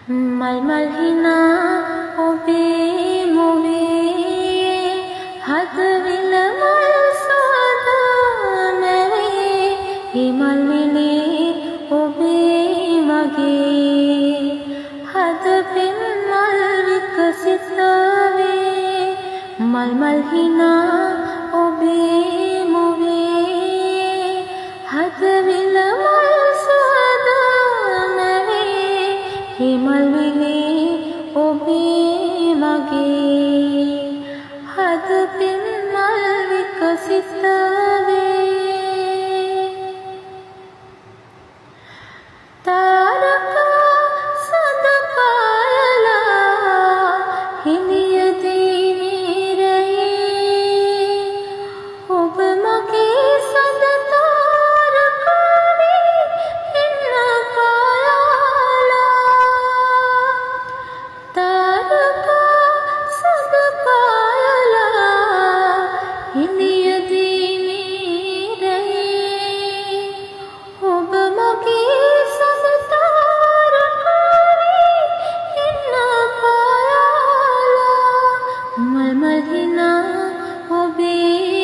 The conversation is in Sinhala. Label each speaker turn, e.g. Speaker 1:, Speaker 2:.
Speaker 1: මල් මල් හිනා ඔබේ මුවේ හදවිල මල් සාදා මැවේ හිමල් විලේ ඔබේ මගේ හදපින් මල් විකසිතාවේ මල් මල් හිනා ඔබේ මුවේ හදවිල මල් සාදා මැවේ හිමල් විලේ ඔබේ මගේ හදපින් මල් විකසිතාවේ තාරකා සඳ පායලා හිඳියදී නිරයේ ඔබ මගේ සඳ තාරකාවේ ඉන්න පායලා තාරකා සඳ පායලා හිඳියදී නිරයේ ඔබ මගේ සඳ තාරකාවේ ඉන්න පායලා මල් මල් හිනා ඔබේ